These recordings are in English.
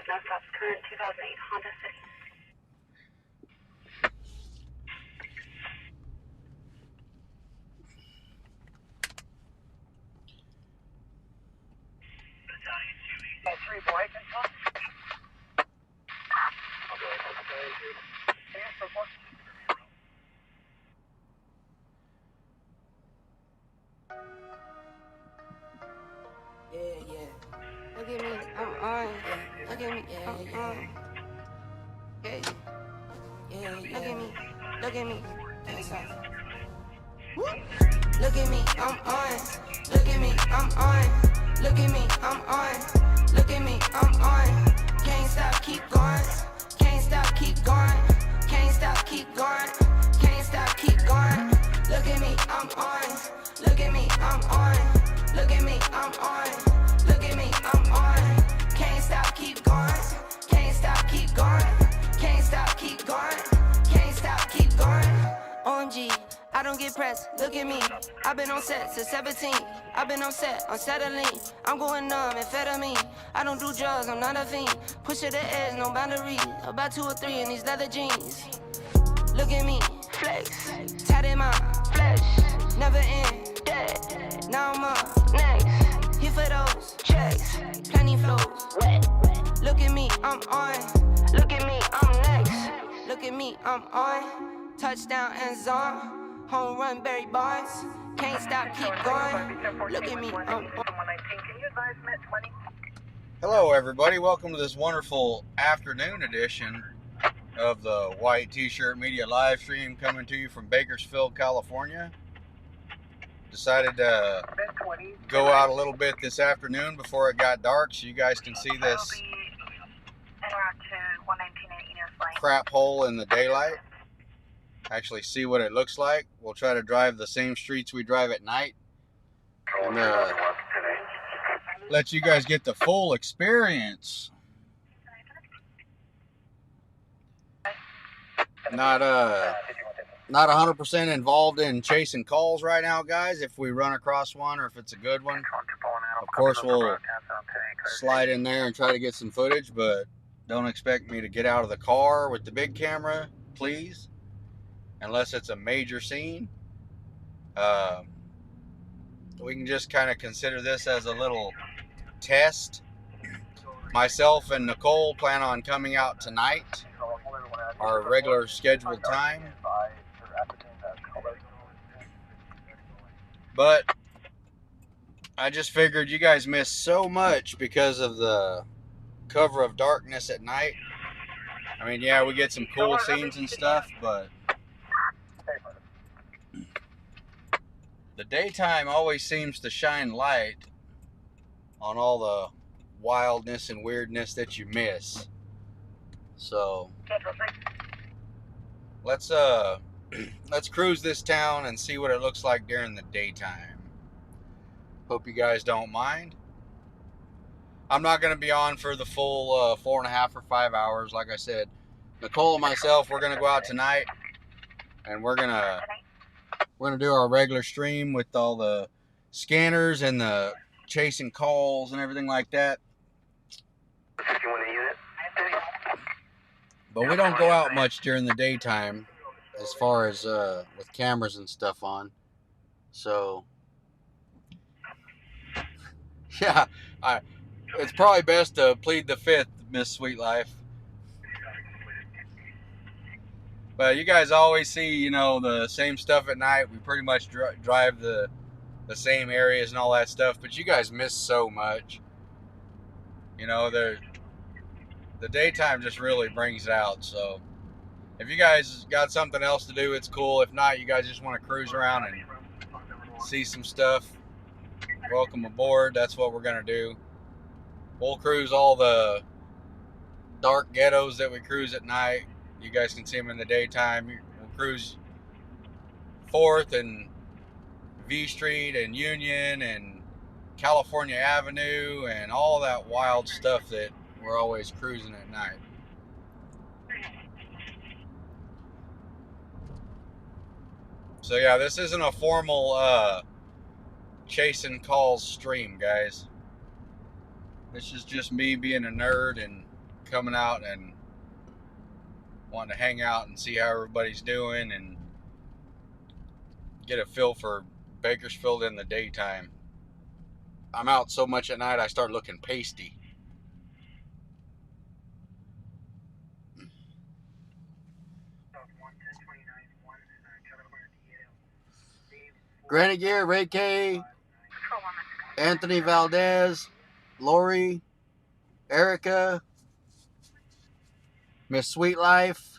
no stops, current 2008 Honda City. Three boys and top. Look at me, I'm on. Look at me, I'm on. Yeah. Look at me. That's all. Look at me, I'm on. Look at me, I'm on. Look at me, I'm on. Look at me, I'm on. Can't stop, keep going. Can't stop, keep going. Can't stop, keep going. Can't stop, keep going. Look at me, I'm on. Look at me, I'm on. Look at me, I'm on. Look at me, I'm on. Can't stop, keep going. Can't stop, keep going. Can't stop, keep going. Can't stop, keep going. OMG, I don't get pressed. Look at me. I've been on set since 17. I've been on set, unsettling. I'm going numb, amphetamine. I don't do drugs, I'm not a fiend. Push to the edge, no boundary. About 2 or 3 in these leather jeans. Look at me, flex. Tat in my flesh. Never end, dead. Now I'm up, next. Here for those checks. Plenty flows, wet. Look at me, I'm on. Look at me, I'm next. Look at me, I'm on. Touchdown and zone. Home run, Barry Bonds. Can't stop, keep going. Look at me, I'm on. Hello everybody, welcome to this wonderful afternoon edition of the White T-Shirt Media live stream coming to you from Bakersfield, California. Decided to go out a little bit this afternoon before it got dark so you guys can see this crap hole in the daylight. Actually see what it looks like. We'll try to drive the same streets we drive at night and let you guys get the full experience. Not 100% involved in chasing calls right now, guys. If we run across one or if it's a good one, of course we'll slide in there and try to get some footage, but don't expect me to get out of the car with the big camera, please, unless it's a major scene. We can just kind of consider this as a little test. Myself and Nicole plan on coming out tonight, our regular scheduled time. But I just figured you guys miss so much because of the cover of darkness at night. I mean, yeah, we get some cool scenes and stuff, but the daytime always seems to shine light on all the wildness and weirdness that you miss. So let's cruise this town and see what it looks like during the daytime. Hope you guys don't mind. I'm not going to be on for the full 4.5 or 5 hours. Like I said, Nicole and myself, we're going to go out tonight and we're going to do our regular stream with all the scanners and the chasing calls and everything like that. But we don't go out much during the daytime as far as with cameras and stuff on. So yeah, it's probably best to plead the fifth, Miss Sweet Life. But you guys always see, you know, the same stuff at night. We pretty much drive the same areas and all that stuff. But you guys miss so much. You know, the daytime just really brings it out. So if you guys got something else to do, it's cool. If not, you guys just want to cruise around and see some stuff, welcome aboard. That's what we're going to do. We'll cruise all the dark ghettos that we cruise at night. You guys can see them in the daytime. We'll cruise 4th and V Street and Union and California Avenue and all that wild stuff that we're always cruising at night. So yeah, this isn't a formal chasing calls stream, guys. This is just me being a nerd and coming out and wanting to hang out and see how everybody's doing and get a feel for Bakersfield in the daytime. I'm out so much at night I start looking pasty. Grenadier, Ray K, Anthony Valdez, Lori, Erica, Miss Sweet Life,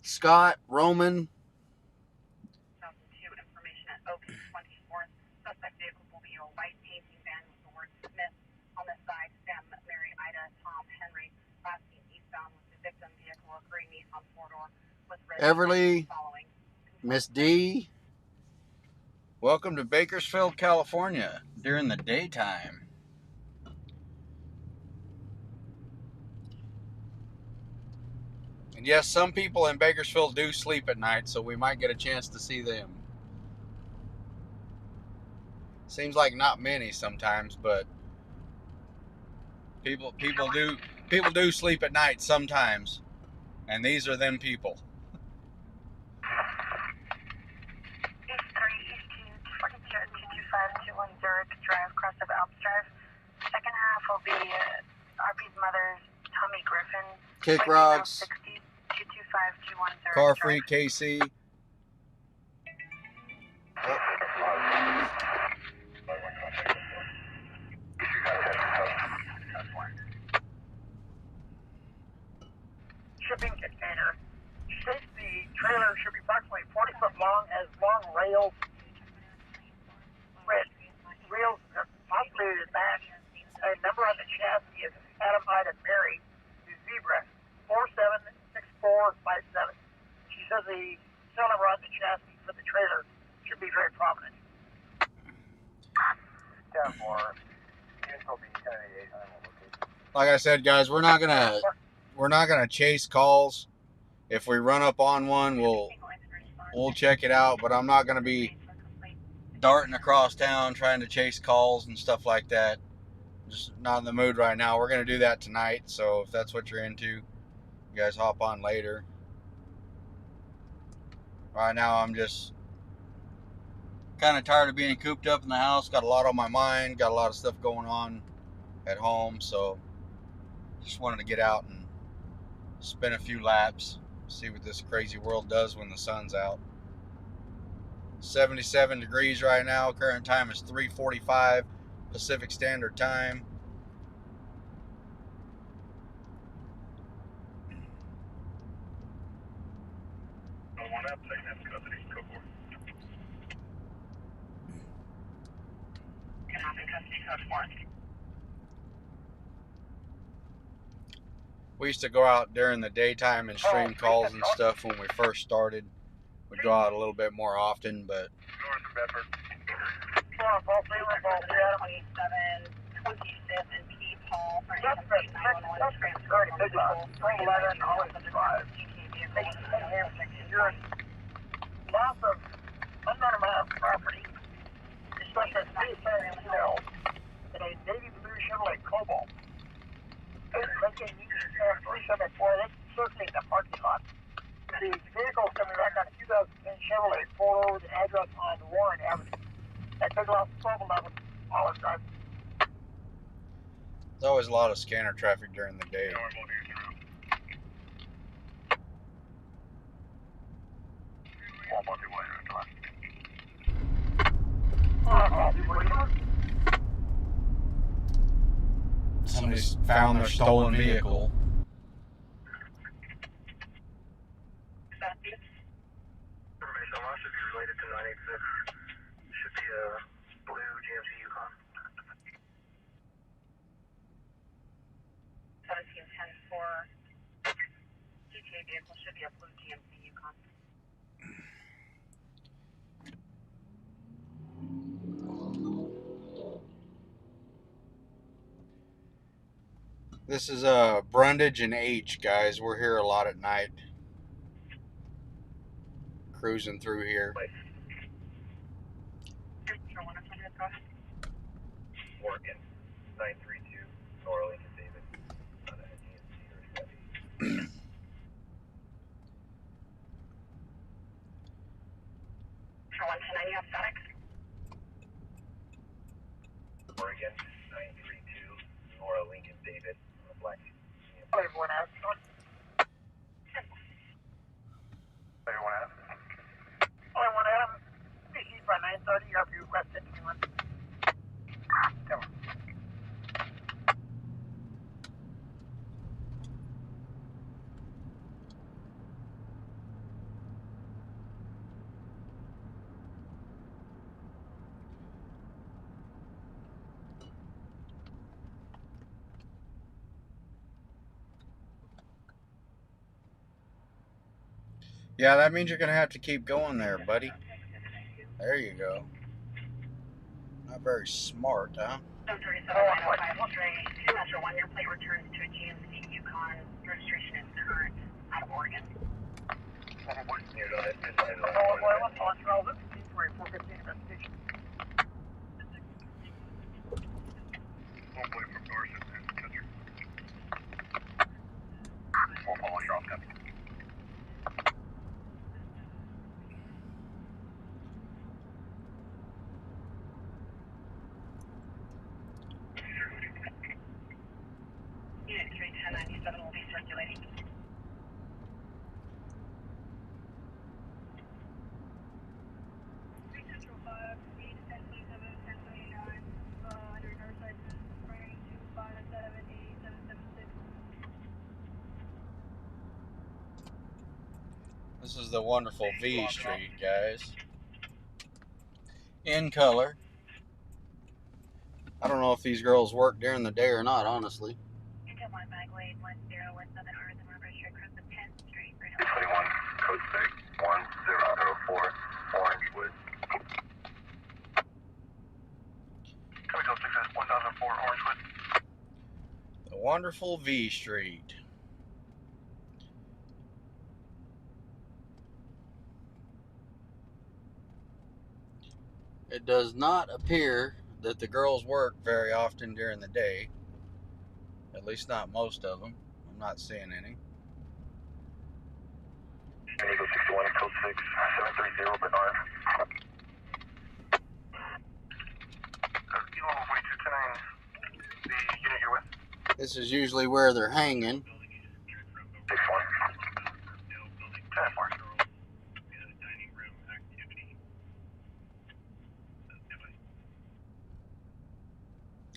Scott, Roman. Information at Oak 24th. Suspect vehicle will be a white painting van with the word Smith on the side. Sam, Mary, Ida, Tom, Henry, last seen eastbound with the victim vehicle, a gray Nissan four-door with red Everly, following. Miss D. Welcome to Bakersfield, California during the daytime. And yes, some people in Bakersfield do sleep at night, so we might get a chance to see them. Seems like not many sometimes, but people do sleep at night sometimes, and these are them people. East 3, East 2, 225-210 Drive, cross of Alps Drive. Second half will be RP's mother's Tommy Griffin. Kick Rocks, 225-210 Car Free KC. Shipping container. States the trailer should be approximately 40 foot long, has long rails with wheels possibly to match. A number on the chassis is Adam, Ida, Mary, Zebra, 476457. She says the cell number on the chassis for the trailer should be very prominent. 10-4. Like I said, guys, we're not gonna chase calls. If we run up on one, we'll check it out, but I'm not gonna be darting across town trying to chase calls and stuff like that. Just not in the mood right now. We're gonna do that tonight, so if that's what you're into, you guys hop on later. Right now I'm just kind of tired of being cooped up in the house. Got a lot on my mind, got a lot of stuff going on at home, so just wanted to get out and spin a few laps, see what this crazy world does when the sun's out. 77 degrees right now. Current time is 3:45 Pacific Standard Time. We used to go out during the daytime and stream calls and stuff when we first started. We'd go out a little bit more often, but 25th and P. Paul for 911 transfer. Lots of unknown amount of property, especially at 3 cells in a navy blue Chevrolet Cobalt. Lincoln Union 374, that's circling the parking lot. The vehicle is coming back on a 2010 Chevrolet pulled over the address on Warren Avenue. That took off 1211 Olive Drive. there's always a lot of scanner traffic during the day. Somebody's found their stolen vehicle. Information loss should be related to 986. Should be a blue GMC Yukon. 1710 for GTA vehicle should be a blue GMC Yukon. This is Brundage and H, guys. We're here a lot at night, cruising through here. Morgan, 932, Norlington, David. again, 932, Nora Lincoln David, Black. Everyone has. Everyone has. Everyone has. PC by 9:30. You have your request at anyone. Come on. Yeah, that means you're going to have to keep going there, buddy. There you go. Not very smart, huh? 37-905 straight. 2 Metro 1, your plate returns to a GMC Yukon. Registration is current out of Oregon. Unit 31097 will be circulating. This is the wonderful V Street, guys. In color. I don't know if these girls work during the day or not, honestly. Intel 1 Magway 1017 Arden Registry across the 10th Street. 21, code 6, 1004, Orangewood. Code 6, 1004, Orangewood. The wonderful V Street. It does not appear that the girls work very often during the day. At least not most of them. I'm not seeing any. Eagle 61, code 6, 730, Bernard. Kilo 4229, the unit you're with? This is usually where they're hanging. 6-1. 10-4.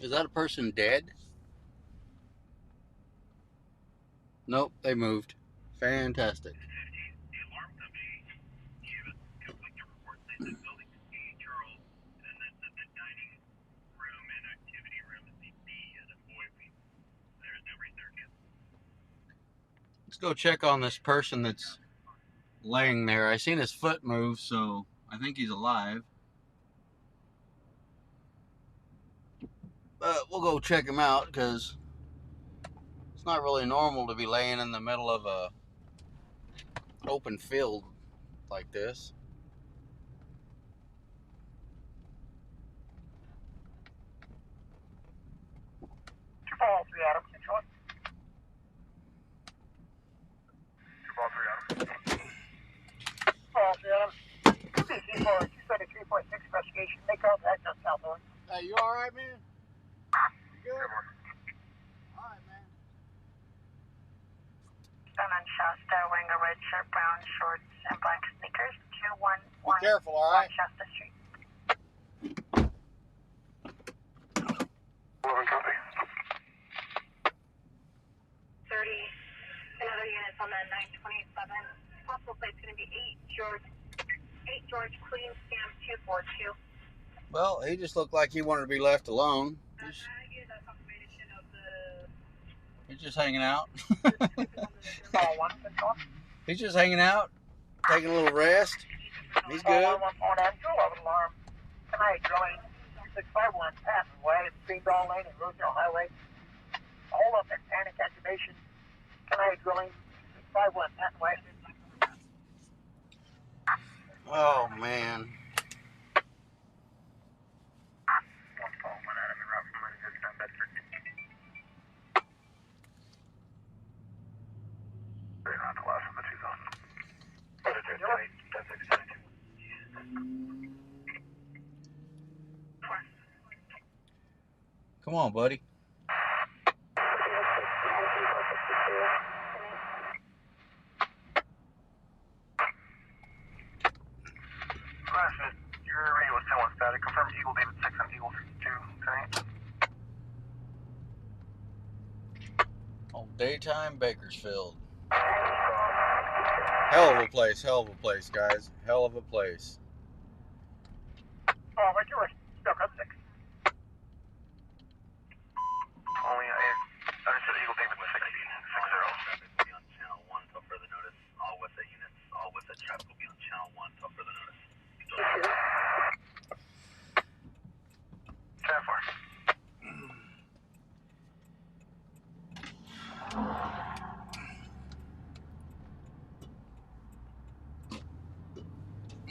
Is that a person dead? Nope, they moved. Fantastic. Let's go check on this person that's laying there. I seen his foot move, so I think he's alive. But we'll go check him out because it's not really normal to be laying in the middle of a open field like this. Ball 3 Adam, control. 2 ball 3 Adam. Ball 3 Adam. PC for 273.6 investigation. Make contact on South North. Hey, you alright, man? Good? Alright, man. Sun Shasta, wearing a red shirt, brown shorts, and black sneakers. 211 Be careful, alright? Shasta Street. 11 copy. 30. Another unit's on the 927. Possible plate's going to be 8 George Queen Stamp 242. Well, he just looked like he wanted to be left alone. He's just hanging out. Ball 1 control. He's just hanging out, taking a little rest. He's good. Ball 1 phone and 211 alarm. Tonight, drilling 651 Patton Way, Green Ball Lane and Roosevelt Highway. Hold up and panic activation. Tonight, drilling 651 Patton Way. Oh, man. Come on, buddy. Your radio was 10-1 static. Confirm Eagle David 6 and Eagle 2 tonight. Oh, daytime Bakersfield. Hell of a place, guys. Hell of a place. Oh, but you were stuck up 6. Only understood Eagle David 6-0. Be on channel 1 until further notice. All West units, all West traffic will be on channel 1 until further notice. 10-4.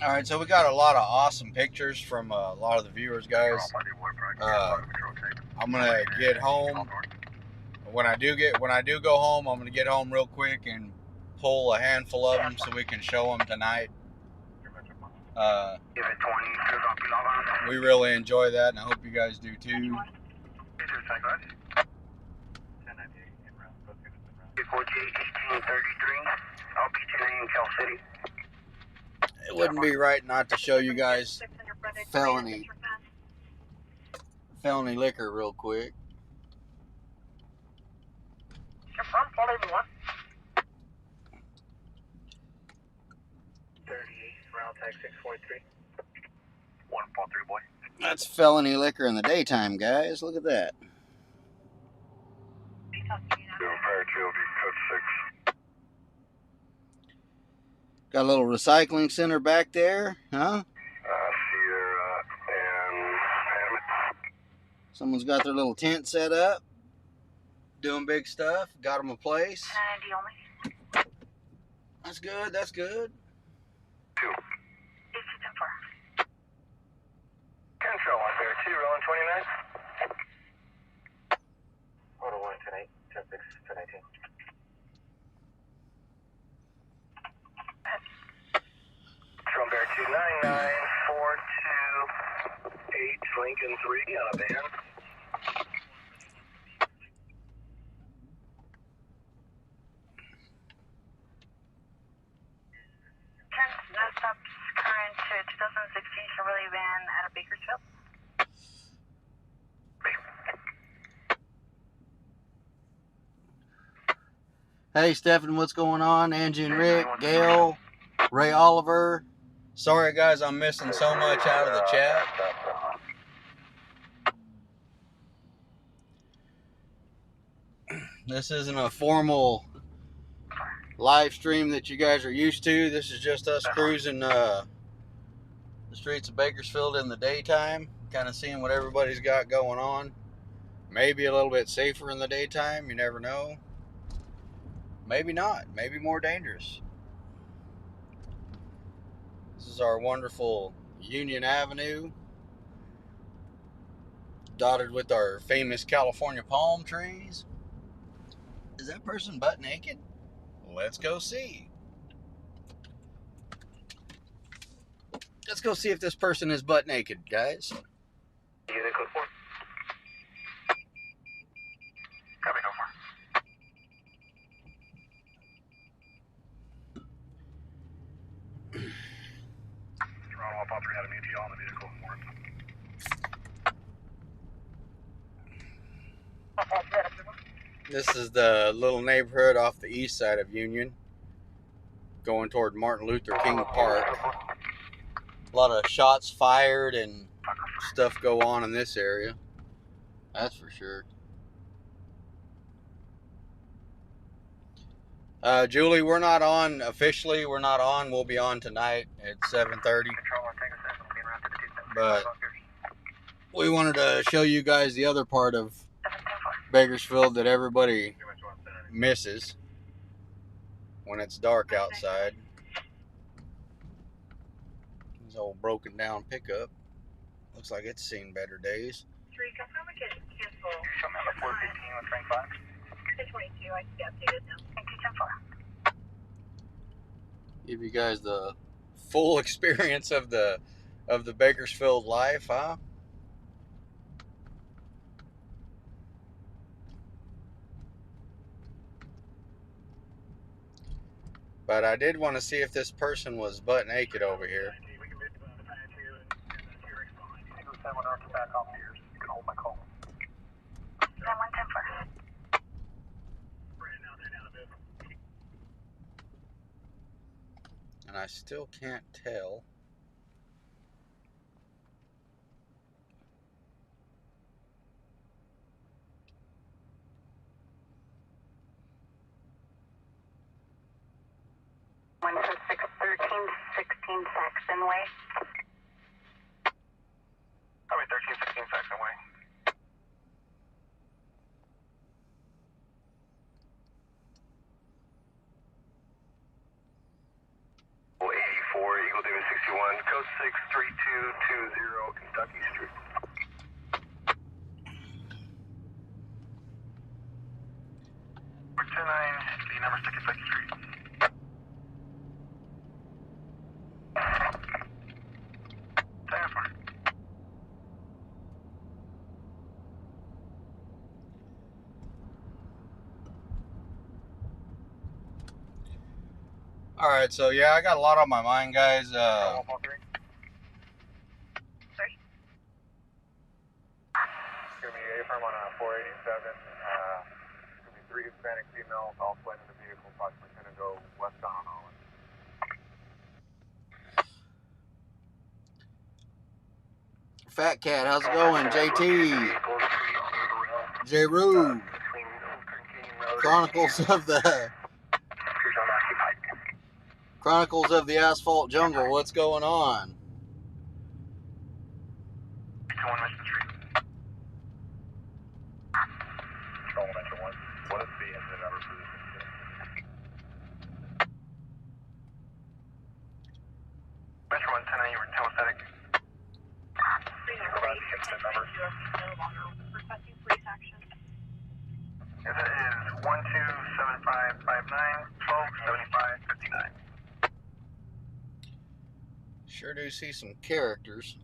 All right, so we got a lot of awesome pictures from a lot of the viewers, guys. I'm gonna get home. When I do go home, I'm gonna get home real quick and pull a handful of them so we can show them tonight. We really enjoy that, and I hope you guys do too. It wouldn't be right not to show you guys felony liquor real quick. Confirm, call everyone. 38, round tag 643. 143, boy. That's felony liquor in the daytime, guys. Look at that. Got a little recycling center back there, huh? Someone's got their little tent set up, doing big stuff. Got them a place. That's good. That's good. 2. 10 show on there. 2, rolling 29. Order 1 tonight, 10 6 to 19. Bear 29942 Lincoln 3 on a band. No stops current to 2016 Chevrolet van out of Bakersfield. Hey, Stephen, what's going on? Angie and Rick, Gail, Ray Oliver. Sorry, guys, I'm missing so much out of the chat. This isn't a formal live stream that you guys are used to. This is just us cruising the streets of Bakersfield in the daytime, kind of seeing what everybody's got going on. Maybe a little bit safer in the daytime, you never know. Maybe not, maybe more dangerous. This is our wonderful Union Avenue, dotted with our famous California palm trees. Is that person butt naked? Let's go see. Let's go see if this person is butt naked, guys. Unit code 4. Copy, go 4. Toronto, Pop 3 had an ETL on the vehicle. This is the little neighborhood off the east side of Union, going toward Martin Luther King Park. A lot of shots fired and stuff go on in this area. That's for sure. Julie, we're not on officially. We're not on. We'll be on tonight at 7:30. But we wanted to show you guys the other part of Bakersfield that everybody misses when it's dark outside. This old broken down pickup. Looks like it's seen better days. 3, confirm we can cancel. Show me on the 415 with Frank 5. 22, I see updated now. Thank you, 10-4. Give you guys the full experience of the Bakersfield life, huh? But I did want to see if this person was butt naked over here. We can move the patch here and T-Rex behind you. Go 7 arc back off here. You can hold my call. 9110 And I still can't tell. One for 613, 16 Saxon Way. Probably 13, 16 Saxon Way. Eagle David 61, code 63220 Kentucky Street. We're 10-9, the numbers to Kentucky Street. Alright, so yeah, I got a lot on my mind, guys. Sorry? It's going to be A-firm on 487. It's going to be 3 Hispanic females, all fled in the vehicle, approximately going to go westbound on Holland. Fat Cat, how's it going? JT, J-Roo, Chronicles of the Asphalt Jungle. What's going on? What is the incident number for this incident? Metro 110, you were telestatic. Requesting police action. It is 127559 127559. Sure do see some characters.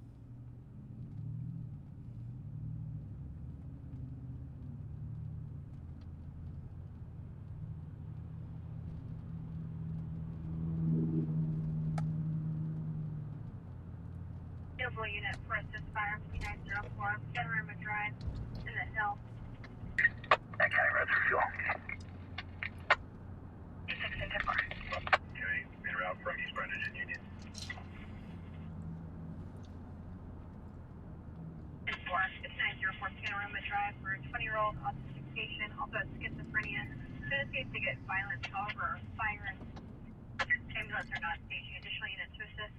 Available unit for assist fire 3904, Panorama Drive in the hill. That county road through fuel. 26 Okay, made a route from East Brandon and Union. 904 Panorama Drive for a 20-year-old autistic patient, also has schizophrenia. Tendencies to get violent, however, sirens. Ambulance are not staging additional units to assist.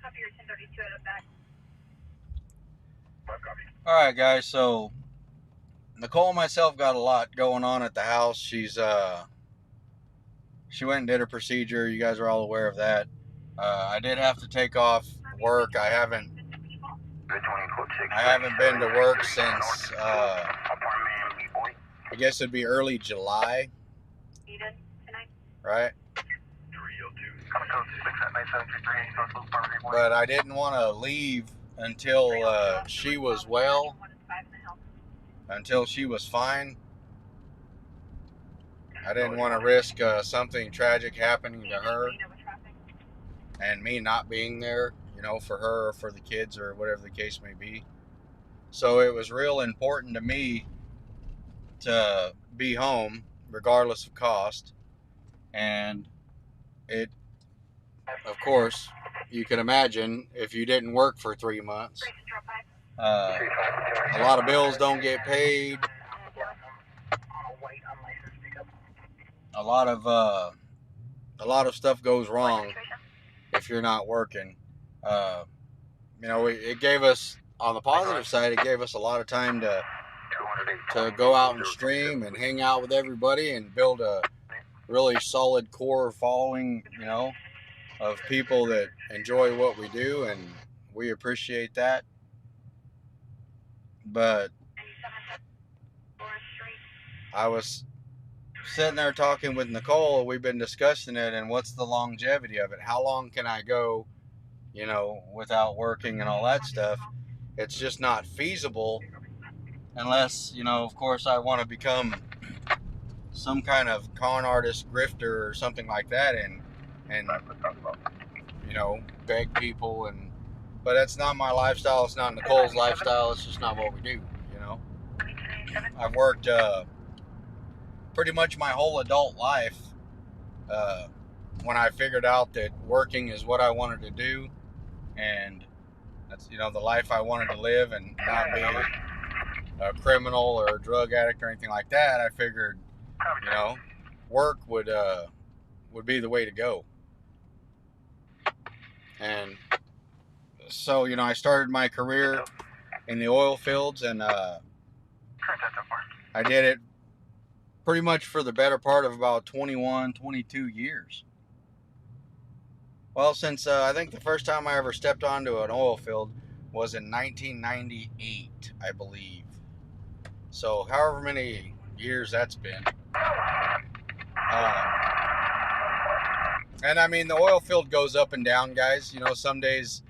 Copy your 1032 out of back. Alright, guys, so Nicole and myself got a lot going on at the house. She went and did her procedure. You guys are all aware of that. I did have to take off work. I haven't been to work since I guess it'd be early July, Needed tonight. right? But I didn't want to leave until she was well, until she was fine. I didn't want to risk something tragic happening to her and me not being there, you know, for her or for the kids or whatever the case may be. So it was real important to me to be home regardless of cost. And it, of course, you can imagine if you didn't work for 3 months, a lot of bills don't get paid. A lot of stuff goes wrong if you're not working. You know, it gave us, on the positive side, it gave us a lot of time to go out and stream and hang out with everybody and build a really solid core following, you know, of people that enjoy what we do, and we appreciate that. But I was sitting there talking with Nicole, we've been discussing it, and what's the longevity of it? How long can I go, you know, without working and all that stuff? it's just not feasible unless, you know, of course, I want to become some kind of con artist, grifter, or something like that, and you know, beg people. And but that's not my lifestyle. It's not Nicole's lifestyle. It's just not what we do. You know, I've worked pretty much my whole adult life. When I figured out that working is what I wanted to do, and that's, you know, the life I wanted to live, and not be a criminal or a drug addict or anything like that, I figured, you know, work would be the way to go. And so, you know, I started my career in the oil fields, and I did it pretty much for the better part of about 21, 22 years. Well, since I think the first time I ever stepped onto an oil field was in 1998, I believe. So however many years that's been. And I mean, the oil field goes up and down, guys. You know, some days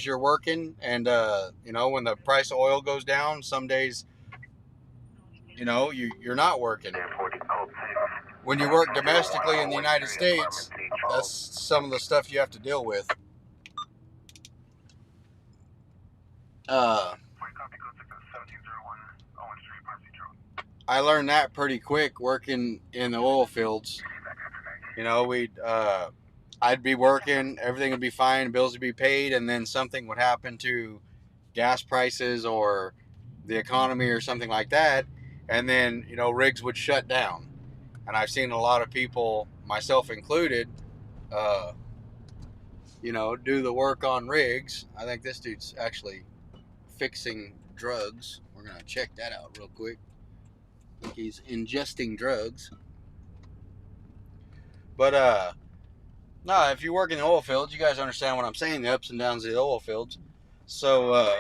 you're working, and you know, when the price of oil goes down, some days, you know, you're not working. When you work domestically in the United States, that's some of the stuff you have to deal with. I learned that pretty quick working in the oil fields. You know, I'd be working, everything would be fine, bills would be paid, and then something would happen to gas prices or the economy or something like that, and then, you know, rigs would shut down. And I've seen a lot of people, myself included, you know, do the work on rigs. I think this dude's actually fixing drugs. We're going to check that out real quick. I think he's ingesting drugs. But, no, if you work in the oil fields, you guys understand what I'm saying, the ups and downs of the oil fields. So, a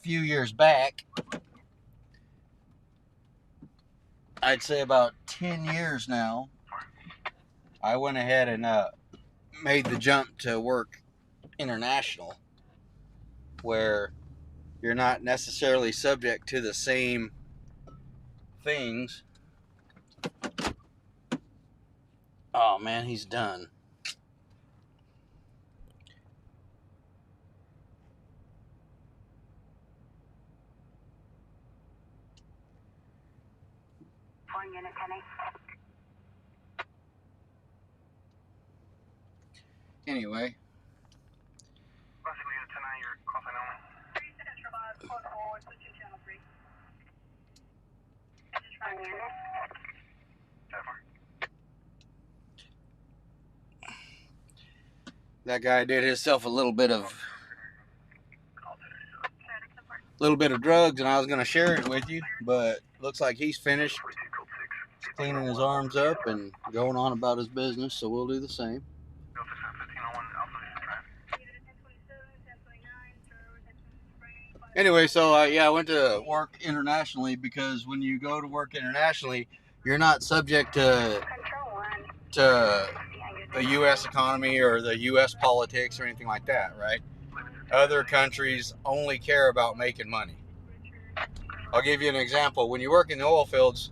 few years back, I'd say about 10 years now, I went ahead and made the jump to work international, where you're not necessarily subject to the same things. Oh man, he's done. Anyway. That guy did himself a little bit of drugs, and I was going to share it with you, but looks like he's finished. He's cleaning his arms up and going on about his business, so we'll do the same. Anyway, so yeah, I went to work internationally because when you go to work internationally, you're not subject to the U.S. economy or the U.S. politics or anything like that, right? Other countries only care about making money. I'll give you an example. When you work in the oil fields,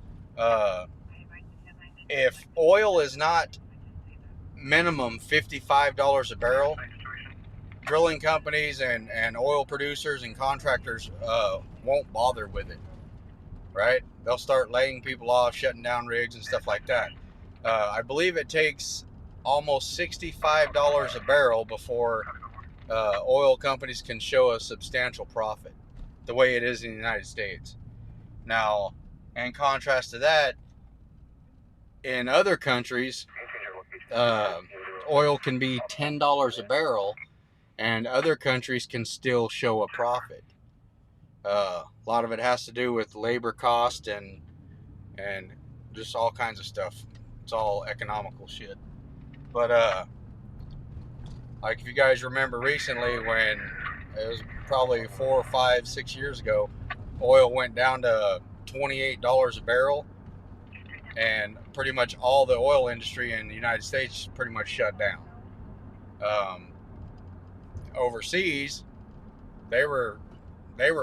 if oil is not minimum $55 a barrel, drilling companies and oil producers and contractors won't bother with it, right? They'll start laying people off, shutting down rigs and stuff like that. I believe it takes almost $65 a barrel before oil companies can show a substantial profit, the way it is in the United States. Now, in contrast to that, in other countries, oil can be $10 a barrel, and other countries can still show a profit. A lot of it has to do with labor cost and just all kinds of stuff. It's all economical shit. But like if you guys remember recently, when it was probably 4 or 5, 6 years ago, oil went down to $28 a barrel, and pretty much all the oil industry in the United States pretty much shut down. overseas, they were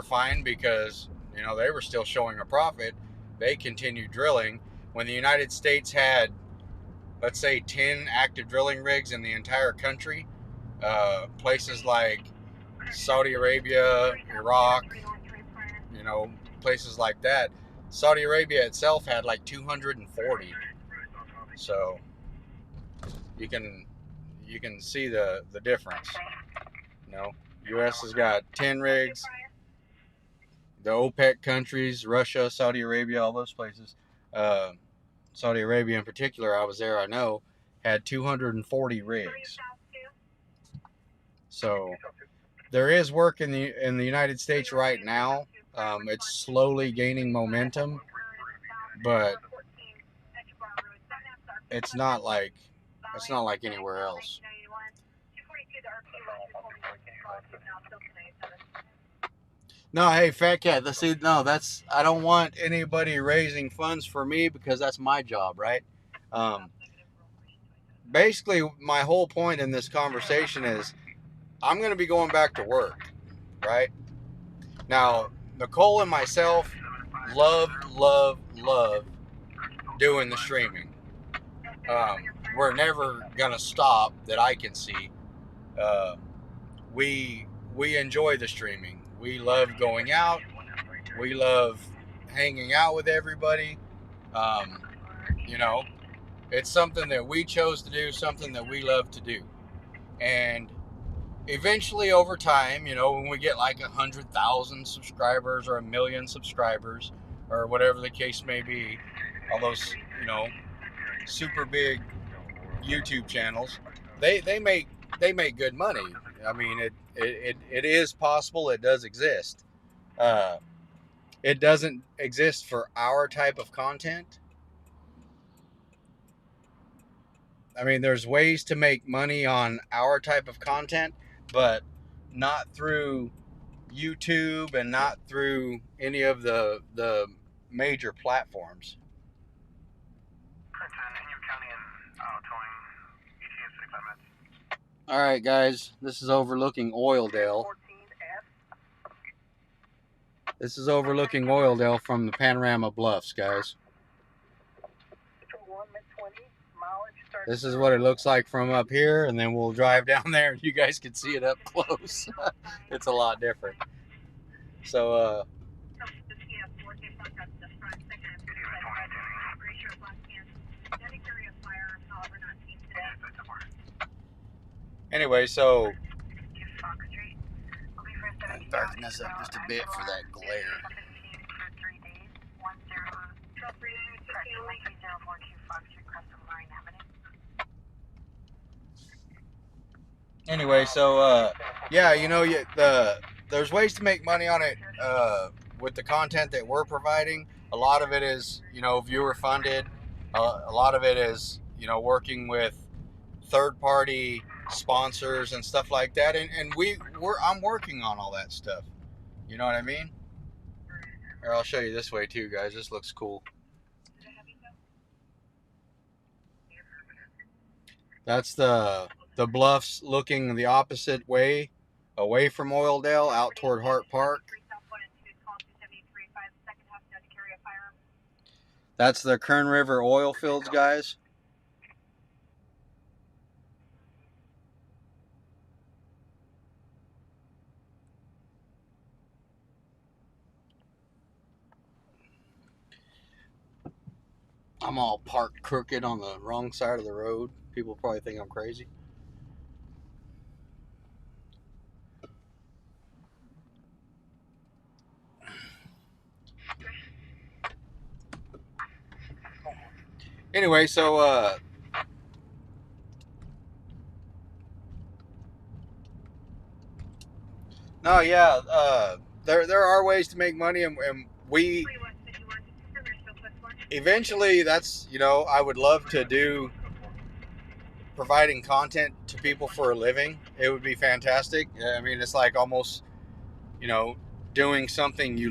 fine because, you know, they were still showing a profit. They continued drilling. When the United States had, let's say, 10 active drilling rigs in the entire country, places like Saudi Arabia, Iraq, you know, places like that, Saudi Arabia itself had like 240. So you can see the difference. You know, U.S. has got 10 rigs. The OPEC countries, Russia, Saudi Arabia, all those places, Saudi Arabia in particular, I was there, I know, had 240 rigs. So there is work in the United States right now. It's slowly gaining momentum, but it's not like anywhere else. No, hey, Fat Cat. See, no, I don't want anybody raising funds for me because that's my job, right? Basically, my whole point in this conversation is I'm going to be going back to work, right? Now, Nicole and myself love doing the streaming. We're never going to stop that I can see. We enjoy the streaming. We love going out. We love hanging out with everybody. You know, it's something that we chose to do, something that we love to do. And eventually over time, you know, when we get like 100,000 subscribers or 1 million subscribers or whatever the case may be, all those, you know, super big YouTube channels, they make good money. I mean, it is possible. It does exist. It doesn't exist for our type of content. I mean, there's ways to make money on our type of content, but not through YouTube and not through any of the major platforms. All right, guys, this is overlooking Oildale. This is overlooking Oildale from the Panorama Bluffs, guys. This is what it looks like from up here, and then we'll drive down there and you guys can see it up close. It's a lot different. So, anyway, so I'm darken this up just a bit for that glare. Anyway, so yeah, you know, there's ways to make money on it with the content that we're providing. A lot of it is, you know, viewer funded. A lot of it is, you know, working with third-party sponsors and stuff like that. And I'm working on all that stuff. You know what I mean? Or I'll show you this way too, guys. This looks cool. That's the bluffs looking the opposite way, away from Oildale, out toward Hart Park. That's the Kern River oil fields, guys. I'm all parked crooked on the wrong side of the road. People probably think I'm crazy. Anyway, so no, yeah, there are ways to make money, and we eventually, that's, you know, I would love to do providing content to people for a living. It would be fantastic. I mean, it's like almost, you know, doing something you